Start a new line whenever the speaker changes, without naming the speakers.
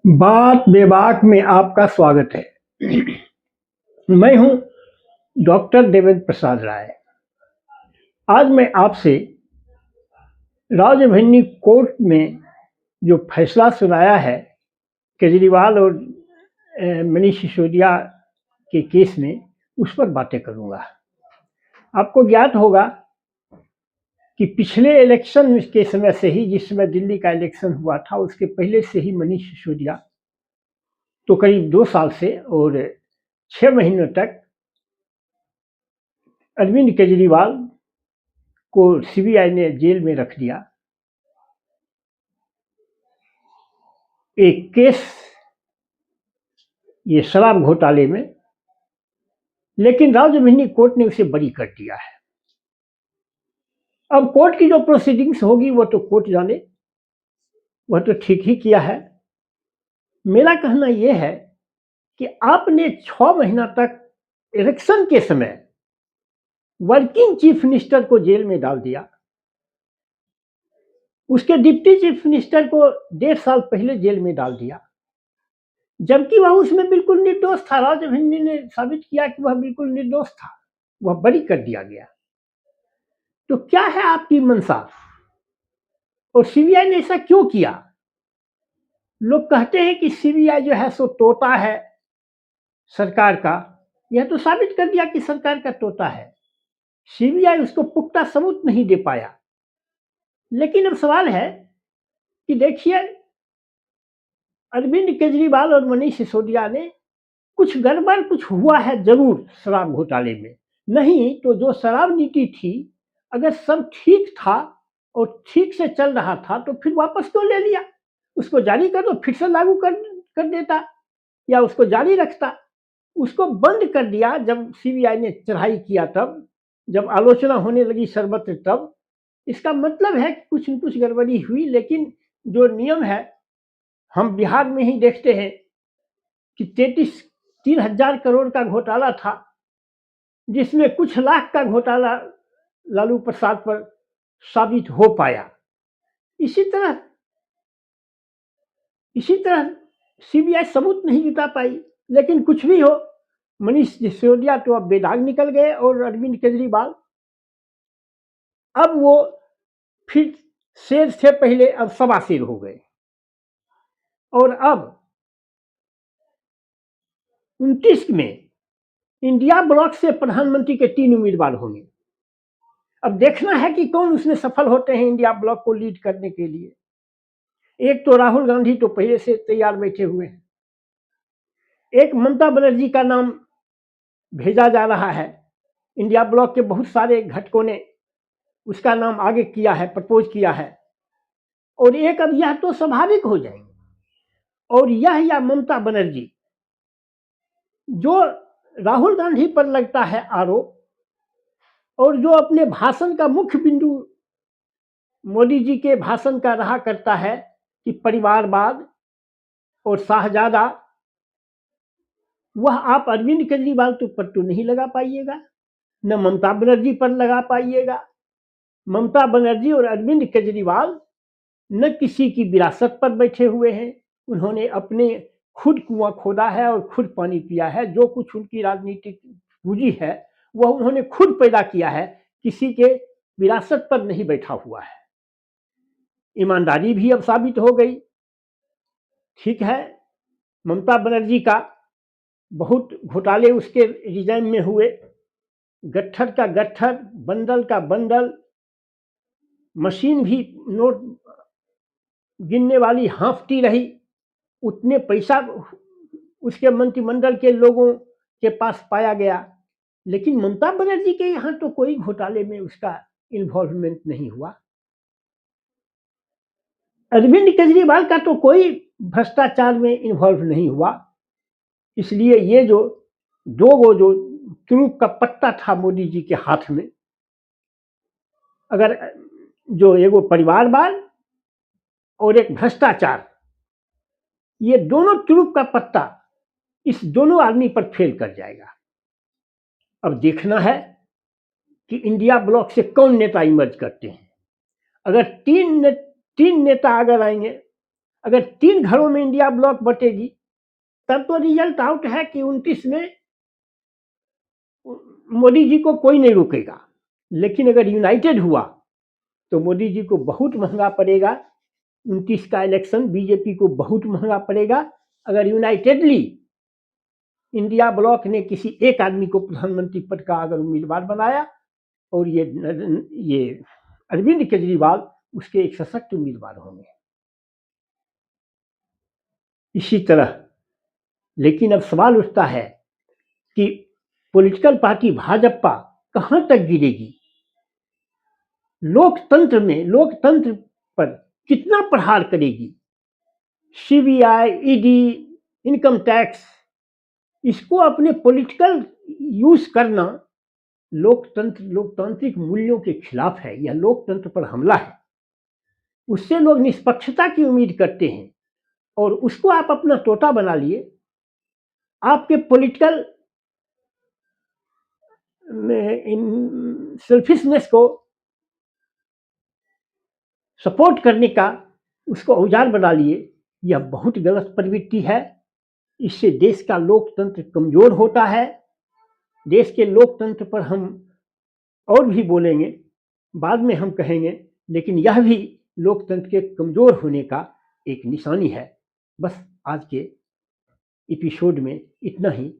बात बेबाक में आपका स्वागत है। मैं हूं डॉक्टर देवेंद्र प्रसाद राय। आज मैं आपसे राजधानी कोर्ट में जो फैसला सुनाया है केजरीवाल और मनीष सिसोदिया के केस में, उस पर बातें करूंगा। आपको ज्ञात होगा कि पिछले इलेक्शन के समय से ही, जिस समय दिल्ली का इलेक्शन हुआ था, उसके पहले से ही मनीष सिसोदिया तो करीब 2 साल से और 6 महीनों तक अरविंद केजरीवाल को सीबीआई ने जेल में रख दिया। एक केस ये शराब घोटाले में, लेकिन राजधानी कोर्ट ने उसे बरी कर दिया है। अब कोर्ट की जो प्रोसीडिंग्स होगी वो तो कोर्ट जाने, वह तो ठीक ही किया है। मेरा कहना यह है कि आपने 6 महीना तक इलेक्शन के समय वर्किंग चीफ मिनिस्टर को जेल में डाल दिया, उसके डिप्टी चीफ मिनिस्टर को 1.5 साल पहले जेल में डाल दिया, जबकि वह उसमें बिल्कुल निर्दोष था। राजधानी ने साबित किया कि वह बिल्कुल निर्दोष था, वह बरी कर दिया गया। तो क्या है आपकी मंशा, और सीबीआई ने ऐसा क्यों किया? लोग कहते हैं कि सीबीआई जो है सो तोता है सरकार का। यह तो साबित कर दिया कि सरकार का तोता है। सीबीआई उसको पुख्ता सबूत नहीं दे पाया। लेकिन अब सवाल है कि देखिए, अरविंद केजरीवाल और मनीष सिसोदिया ने कुछ गड़बड़, कुछ हुआ है जरूर शराब घोटाले में। नहीं तो जो शराब नीति थी, अगर सब ठीक था और ठीक से चल रहा था, तो फिर वापस क्यों ले लिया? उसको जारी कर दो, फिर से लागू कर देता, या उसको जारी रखता। उसको बंद कर दिया जब सीबीआई ने चढ़ाई किया, तब जब आलोचना होने लगी सर्वत्र, तब इसका मतलब है कि कुछ न कुछ गड़बड़ी हुई। लेकिन जो नियम है, हम बिहार में ही देखते हैं कि 3,000 करोड़ का घोटाला था, जिसमें कुछ लाख का घोटाला लालू प्रसाद पर साबित हो पाया। इसी तरह सीबीआई सबूत नहीं जुटा पाई। लेकिन कुछ भी हो, मनीष सिसोदिया तो अब बेदाग निकल गए, और अरविंद केजरीवाल अब वो फिर शेर से पहले अब सवा शेर हो गए। और अब 29 में इंडिया ब्लॉक से प्रधानमंत्री के 3 उम्मीदवार होंगे। अब देखना है कि कौन उसमें सफल होते हैं इंडिया ब्लॉक को लीड करने के लिए। एक तो राहुल गांधी तो पहले से तैयार बैठे हुए हैं। एक ममता बनर्जी का नाम भेजा जा रहा है। इंडिया ब्लॉक के बहुत सारे घटकों ने उसका नाम आगे किया है, प्रपोज किया है। और एक, अब यह तो स्वाभाविक हो जाएंगे, और यह या ममता बनर्जी, जो राहुल गांधी पर लगता है आरोप, और जो अपने भाषण का मुख्य बिंदु मोदी जी के भाषण का रहा करता है कि परिवारवाद और शाहजादा, वह आप अरविंद केजरीवाल पर तो नहीं लगा पाइएगा, न ममता बनर्जी पर लगा पाइएगा। ममता बनर्जी और अरविंद केजरीवाल न किसी की विरासत पर बैठे हुए हैं। उन्होंने अपने खुद कुआं खोदा है और खुद पानी पिया है। जो कुछ उनकी राजनीतिक पूंजी है, वह उन्होंने खुद पैदा किया है, किसी के विरासत पर नहीं बैठा हुआ है। ईमानदारी भी अब साबित हो गई। ठीक है, ममता बनर्जी का बहुत घोटाले उसके रिजाइन में हुए, गट्ठर का गट्ठर, बंडल का बंडल, मशीन भी नोट गिनने वाली हाँफती रही। उतने पैसा उसके मंत्रिमंडल के लोगों के पास पाया गया। लेकिन ममता बनर्जी के यहाँ तो कोई घोटाले में उसका इन्वॉल्वमेंट नहीं हुआ। अरविंद केजरीवाल का तो कोई भ्रष्टाचार में इन्वॉल्व नहीं हुआ। इसलिए ये जो जो तुरुप का पट्टा था मोदी जी के हाथ में, अगर जो एगो परिवारवाद और एक भ्रष्टाचार, ये दोनों तुरुप का पत्ता इस दोनों आदमी पर फेल कर जाएगा। अब देखना है कि इंडिया ब्लॉक से कौन नेता इमर्ज करते हैं। अगर तीन नेता अगर आएंगे, अगर 3 घरों में इंडिया ब्लॉक बटेगी तब तो रिजल्ट आउट है कि 29 में मोदी जी को कोई नहीं रोकेगा। लेकिन अगर यूनाइटेड हुआ तो मोदी जी को बहुत महंगा पड़ेगा। 29 का इलेक्शन बीजेपी को बहुत महंगा पड़ेगा। अगर यूनाइटेडली इंडिया ब्लॉक ने किसी एक आदमी को प्रधानमंत्री पद का अगर उम्मीदवार बनाया और ये अरविंद केजरीवाल उसके एक सशक्त उम्मीदवार होंगे। इसी तरह लेकिन अब सवाल उठता है कि पॉलिटिकल पार्टी भाजपा कहां तक गिरेगी, लोकतंत्र पर कितना प्रहार करेगी। सीबीआई, ईडी, इनकम टैक्स, इसको अपने पॉलिटिकल यूज करना लोकतांत्रिक मूल्यों के खिलाफ है। यह लोकतंत्र पर हमला है। उससे लोग निष्पक्षता की उम्मीद करते हैं और उसको आप अपना तोता बना लिए। आपके पॉलिटिकल सेल्फिशनेस को सपोर्ट करने का उसको औजार बना लिए। यह बहुत गलत प्रवृत्ति है। इससे देश का लोकतंत्र कमजोर होता है। देश के लोकतंत्र पर हम और भी बोलेंगे, बाद में हम कहेंगे, लेकिन यह भी लोकतंत्र के कमजोर होने का एक निशानी है। बस आज के एपिसोड में इतना ही।